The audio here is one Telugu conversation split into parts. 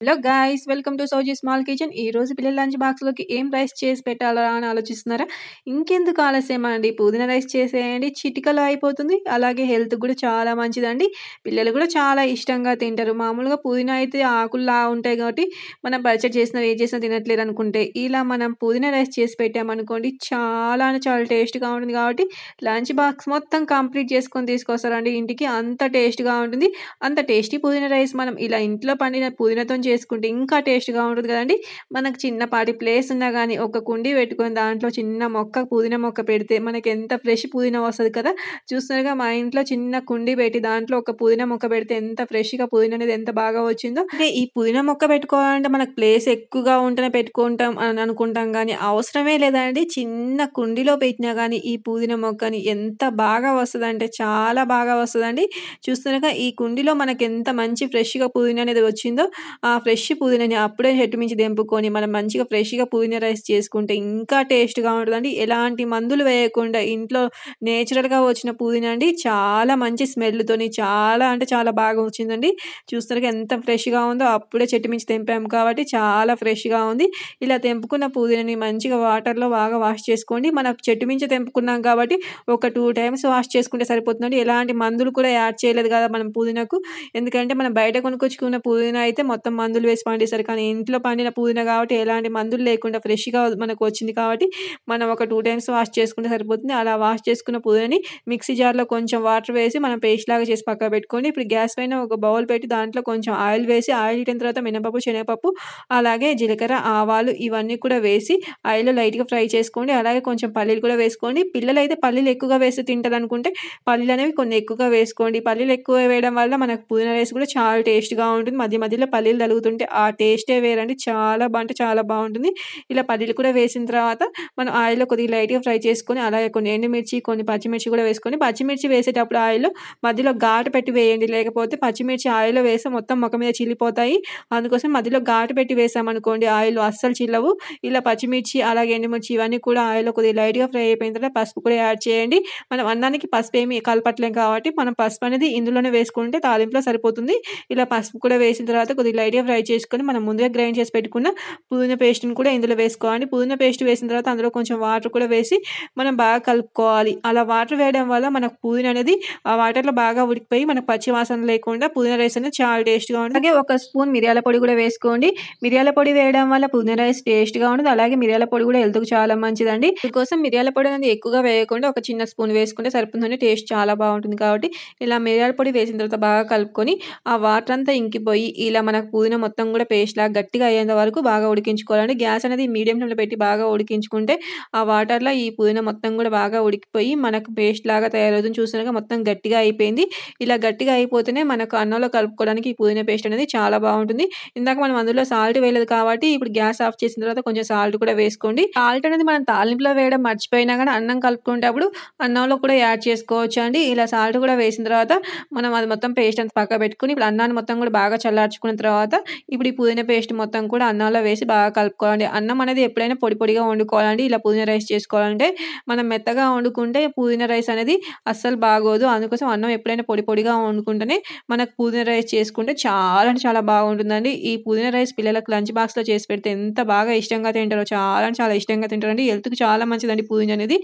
Hello guys welcome to Sowji small kitchen. ఈ రోజు పిల్లల లంచ్ బాక్స్లోకి ఏం రైస్ చేసి పెట్టాలా అని ఆలోచిస్తున్నారా? ఇంకెందుకు ఆలస్యం అండి, పుదీనా రైస్ చేసేయండి, చిటికలో అయిపోతుంది. అలాగే హెల్త్ కూడా చాలా మంచిదండి. పిల్లలు కూడా చాలా ఇష్టంగా తింటారు. మామూలుగా పుదీనా అయితే ఆకుల్లా ఉంటాయి కాబట్టి మనం పచ్చడి చేసినా ఏం చేసినా తినట్లేరు అనుకుంటే, ఇలా మనం పుదీనా రైస్ చేసి పెట్టామనుకోండి, చాలా అంటే చాలా టేస్ట్గా ఉంటుంది. కాబట్టి లంచ్ బాక్స్ మొత్తం కంప్లీట్ చేసుకొని తీసుకొస్తారండి ఇంటికి. అంత టేస్ట్గా ఉంటుంది. అంత టేస్టీ పుదీనా రైస్ మనం ఇలా ఇంట్లో పండిన పుదీనాతోని చేసుకుంటే ఇంకా టేస్ట్‌గా ఉంటది కదండీ! మనకు చిన్నపాటి ప్లేస్ ఉన్నా గానీ, ఒక కుండీ పెట్టుకొని దాంట్లో చిన్న మొక్క పుదీనా మొక్క పెడితే మనకెంత ఫ్రెష్ పుదీనా వస్తది కదా! చూస్తున్నారుగా మా ఇంట్లో చిన్న కుండీ పెట్టి దాంట్లో ఒక పుదీనా మొక్క పెడితే ఎంత ఫ్రెష్‌గా పుదీనా అనేది ఎంత బాగా వచ్చిందో. అంటే ఈ పుదీనా మొక్క పెట్టుకోవాలంటే మనకు ప్లేస్ ఎక్కువగా ఉంటేనే పెట్టుకుంటాం అని అనుకుంటాం గానీ, అవసరమే లేదండి. చిన్న కుండీలో పెట్టినా గానీ ఈ పుదీనా మొక్కని ఎంత బాగా వస్తదంటే చాలా బాగా వస్తదండి. చూస్తున్నారుగా ఈ కుండీలో మనకెంత మంచి ఫ్రెష్‌గా పుదీనా అనేది వచ్చిందో, ఆ ఫ్రెష్ పుదీనాని అప్పుడే చెట్టు మించి తెంపుకొని మనం మంచిగా ఫ్రెష్‌గా పుదీనా రైస్ చేసుకుంటే ఇంకా టేస్ట్‌గా ఉంటదండి. ఎలాంటి మందులు వేయకుండా ఇంట్లో నేచురల్‌గా వచ్చిన పుదీనా అండి. చాలా మంచి స్మెల్‌తోని చాలా అంటే చాలా బాగా వచ్చిందండి. చూస్తున్నారుగా ఎంత ఫ్రెష్‌గా ఉందో, అప్పుడే చెట్టు మించి తెంపాము కాబట్టి చాలా ఫ్రెష్‌గా ఉంది. ఇలా తెంపుకున్న పుదీనాని మంచిగా వాటర్‌లో బాగా వాష్ చేసుకోండి. మన చెట్టు మించి తెంపుకున్నాం కాబట్టి ఒక 2 టైమ్స్ వాష్ చేసుకుంటే సరిపోతుందండి. ఎలాంటి మందులు కూడా యాడ్ చేయలేదు కదా మనం పుదీనాకు. ఎందుకంటే మనం బయట కొనుక్కొచ్చుకున్న పుదీనా అయితే మొత్తం మందులు వేసి పండిస్తారు. కానీ ఇంట్లో పండిన పుదీనా కాబట్టి ఎలాంటి మందులు లేకుండా ఫ్రెష్‌గా మనకు వచ్చింది కాబట్టి మనం ఒక 2 టైమ్స్ వాష్ చేసుకుంటే సరిపోతుంది. అలా వాష్ చేసుకున్న పుదీనాని మిక్సీ జార్‌లో కొంచెం వాటర్ వేసి మనం పేస్ట్ లాగా చేసి పక్కకు పెట్టుకోండి. ఇప్పుడు గ్యాస్ పైన ఒక బౌల్ పెట్టి దాంట్లో కొంచెం ఆయిల్ వేసి, ఆయిల్ హీట్ అయిన తర్వాత మినపప్పు, శనగపప్పు, అలాగే జీలకర్ర, ఆవాలు ఇవన్నీ కూడా వేసి ఆయిల్‌లో లైట్‌గా ఫ్రై చేసుకోండి. అలాగే కొంచెం పల్లీలు కూడా వేసుకోండి. పిల్లలైతే పల్లీలు ఎక్కువగా వేసి తింటారనుకుంటే పల్లీలనేవి కొన్ని ఎక్కువగా వేసుకోండి. పల్లీలు ఎక్కువ వేయడం వల్ల మనకు పుదీనా రైస్ కూడా చాలా టేస్ట్‌గా ఉంటుంది. మధ్య మధ్యలో పల్లీలు తగులుతుంటే ఆ టేస్టే వేరండి. చాలా అంటే చాలా బావుంటుంది. ఇలా పల్లీలు కూడా వేసిన తర్వాత మనం ఆయిల్‌లో కొద్దిగా లైట్‌గా ఫ్రై చేసుకొని, అలాగే కొన్ని ఎండుమిర్చి, కొన్ని పచ్చిమిర్చి కూడా వేసుకొని, పచ్చిమిర్చి వేసేటప్పుడు ఆయిల్‌లో మధ్యలో ఘాటు పెట్టి వేయండి. లేకపోతే పచ్చిమిర్చి ఆయిల్‌లో వేస్తే మొత్తం మొఖం మీద చిల్లిపోతాయి. అందుకోసం మధ్యలో ఘాటు పెట్టి వేసామనుకోండి ఆయిల్‌లో అస్సలు చిల్లవు. ఇలా పచ్చిమిర్చి, అలాగే ఎండుమిర్చి ఇవన్నీ కూడా ఆయిల్‌లో కొద్దిగా లైట్‌గా ఫ్రై అయిపోయిన తర్వాత పసుపు కూడా యాడ్ చేయండి. మనం అన్నానికి పసుపేమి కలపట్లేం కాబట్టి మనం పసుపనేది ఇందులోనే వేసుకుంటే తాలింపులో సరిపోతుంది. ఇలా పసుపు కూడా వేసిన తర్వాత కొద్దిగా లైట్‌గా ఫ్రై చేసుకొని మనం ముందుగా గ్రైండ్ చేసి పెట్టుకున్న పుదీనా పేస్ట్‌ని కూడా ఇందులో వేసుకోవాలి. పుదీనా పేస్ట్ వేసిన తర్వాత అందులో కొంచెం వాటర్ కూడా వేసి మనం బాగా కలుపుకోవాలి. అలా వాటర్ వేయడం వల్ల మనకు పుదీనా అనేది ఆ వాటర్‌లో బాగా ఉడికిపోయి మనకు పచ్చి వాసన లేకుండా పుదీనా రైస్ అనేది చాలా టేస్ట్‌గా ఉంటుంది. అలాగే ఒక స్పూన్ మిరియాల పొడి కూడా వేసుకోండి. మిరియాల పొడి వేయడం వల్ల పుదీనా రైస్ టేస్ట్‌గా ఉంటది. అలాగే మిరియాల పొడి కూడా హెల్త్‌కి చాలా మంచిదండి. దీనికోసం మిరియాల పొడి అనేది ఎక్కువగా వేయకుండా ఒక చిన్న స్పూన్ వేసుకుంటే సరిపోతుందండి. టేస్ట్ చాలా బావుంటుంది కాబట్టి ఇలా మిరియాల పొడి వేసిన తర్వాత బాగా కలుపుకొని ఆ వాటర్ అంతా ఇంకిపోయి ఇలా మనకు పుదీనా మొత్తం కూడా పేస్ట్‌లాగా గట్టిగా అయ్యేంత వరకు బాగా ఉడికించుకోవాలండి. గ్యాస్ అనేది మీడియం ఫ్లేమ్‌లో పెట్టి బాగా ఉడికించుకుంటే ఆ వాటర్‌లో ఈ పుదీనా మొత్తం కూడా బాగా ఉడికిపోయి మనకు పేస్ట్‌లాగా తయారవుతుంది. చూస్తున్నారుగా మొత్తం గట్టిగా అయిపోయింది. ఇలా గట్టిగా అయిపోతేనే మనకు అన్నంలో కలుపుకోవడానికి ఈ పుదీనా పేస్ట్ అనేది చాలా బావుంటుంది. ఇందాక మనం అందులో సాల్ట్ వేయలేదు కాబట్టి ఇప్పుడు గ్యాస్ ఆఫ్ చేసిన తర్వాత కొంచెం సాల్ట్ కూడా వేసుకోండి. సాల్ట్ అనేది మనం తాలింపులో వేయడం మర్చిపోయినా గానీ అన్నం కలుపుకునేటప్పుడు అన్నంలో కూడా యాడ్ చేసుకోవచ్చండి. ఇలా సాల్ట్ కూడా వేసిన తర్వాత మనం అది మొత్తం పేస్ట్ అంతా పక్కకు పెట్టుకొని ఇప్పుడు అన్నాన్ని మొత్తం కూడా బాగా చల్లార్చుకున్న తర్వాత ఇప్పుడు ఈ పుదీనా పేస్ట్ మొత్తం కూడా అన్నంలో వేసి బాగా కలుపుకోవాలండి. అన్నం అనేది ఎప్పుడైనా పొడి పొడిగా వండుకోవాలండి. ఇలా పుదీనా రైస్ చేసుకోవాలంటే మనం మెత్తగా వండుకుంటే పుదీనా రైస్ అనేది అస్సలు బాగోదు. అందుకోసం అన్నం ఎప్పుడైనా పొడి పొడిగా వండుకుంటేనే మనకు పుదీనా రైస్ చేసుకుంటే చాలా అంటే చాలా బాగుంటుందండి. ఈ పుదీనా రైస్ పిల్లలకు లంచ్ బాక్స్‌లో చేసి పెడితే ఎంత బాగా ఇష్టంగా తింటారో, చాలా అంటే చాలా ఇష్టంగా తింటారండి. హెల్త్‌కి చాలా మంచిదండి పుదీనా అనేది.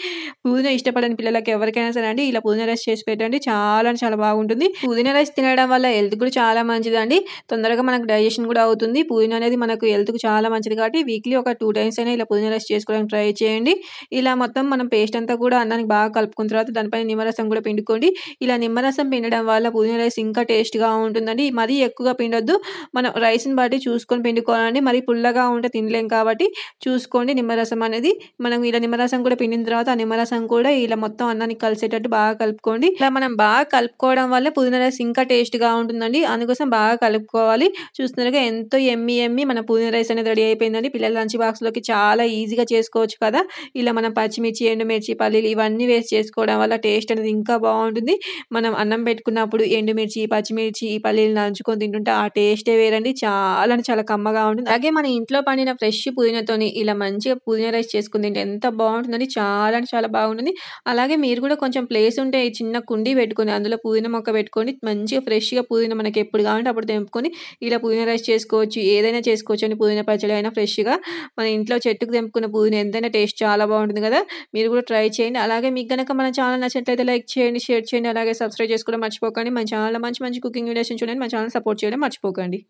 పుదీనా ఇష్టపడని పిల్లలకి ఎవరికైనా సరే అండి ఇలా పుదీనా రైస్ చేసి పెట్టండి. చాలా అంటే చాలా బాగుంటుంది. పుదీనా రైస్ తినడం వల్ల హెల్త్ కూడా చాలా మంచిదండి. తొందరగా మనకు డైజెషన్ కూడా అవుతుంది. పుదీనా అనేది మనకు హెల్త్‌కి చాలా మంచిది కాబట్టి వీక్లీ ఒక 2 టైమ్స్ అయినా ఇలా పుదీనా రైస్ చేసుకోవడానికి ట్రై చేయండి. ఇలా మొత్తం మనం పేస్ట్ అంతా కూడా అన్నానికి బాగా కలుపుకున్న తర్వాత దానిపైన నిమ్మరసం కూడా పిండుకోండి. ఇలా నిమ్మరసం పిండడం వల్ల పుదీనా రైస్ ఇంకా టేస్ట్‌గా ఉంటుందండి. మరీ ఎక్కువగా పిండొద్దు. మనం రైస్‌ని బట్టి చూసుకొని పిండుకోవాలండి. మరి పుల్లగా ఉంటే తినలేం కాబట్టి చూసుకోండి నిమ్మరసం అనేది. మనం ఇలా నిమ్మరసం కూడా పిండిన తర్వాత ఆ నిమ్మరసం కూడా ఇలా మొత్తం అన్నానికి కలిసేటట్టు బాగా కలుపుకోండి. ఇలా మనం బాగా కలుపుకోవడం వల్ల పుదీనా రైస్ ఇంకా టేస్ట్‌గా ఉంటుందండి. అందుకోసం బాగా కలుపుకోవాలి. చూస్తున్నారుగా ఎంతో యమ్మీ యమ్మీ మన పుదీనా రైస్ అనేది రెడీ అయిపోయిందండి. పిల్లల లంచ్ బాక్స్‌లోకి చాలా ఈజీగా చేసుకోవచ్చు కదా! ఇలా మనం పచ్చిమిర్చి, ఎండుమిర్చి, పల్లీలు ఇవన్నీ వేసి చేసుకోవడం వల్ల టేస్ట్ అనేది ఇంకా బావుంటుంది. మనం అన్నం పెట్టుకున్నప్పుడు ఎండుమిర్చి, పచ్చిమిర్చి, ఈ పల్లీలు నంచుకొని తింటుంటే ఆ టేస్టే వేరండి. చాలా అంటే చాలా కమ్మగా ఉంటుంది. అలాగే మన ఇంట్లో పండిన ఫ్రెష్ పుదీనాతోని ఇలా మంచిగా పుదీనా రైస్ చేసుకొని తింటే ఎంత బావుంటుందండి. చాలా అంటే చాలా బాగుంటుంది. అలాగే మీరు కూడా కొంచెం ప్లేస్ ఉంటే ఈ చిన్న కుండీ పెట్టుకొని అందులో పుదీనా మొక్క పెట్టుకొని మంచిగా ఫ్రెష్‌గా పుదీనా మనకి ఎప్పుడు కావాలంటే అప్పుడు తెంపుకొని ఇలా పుదీనా పుదీనా రైస్ చేసుకోవచ్చు. ఏదైనా చేసుకోవచ్చండి. పుదీనా పచ్చడి అయినా ఫ్రెష్‌గా మన ఇంట్లో చెట్టుకు తెంపుకున్న పుదీనా ఎంతైనా టేస్ట్ చాలా బావుంటుంది గదా! మీరు కూడా ట్రై చేయండి. అలాగే మీకు గనక మన ఛానల్ నచ్చినట్లయితే లైక్ చేయండి, షేర్ చేయండి. అలాగే సబ్స్క్రైబ్ చేసుకోవడం మర్చిపోకండి. మన ఛానల్‌లో మంచి మంచి కుకింగ్ వీడియోస్‌ని చూడండి. మన ఛానల్ సపోర్ట్ చేయడం మర్చిపోకండి.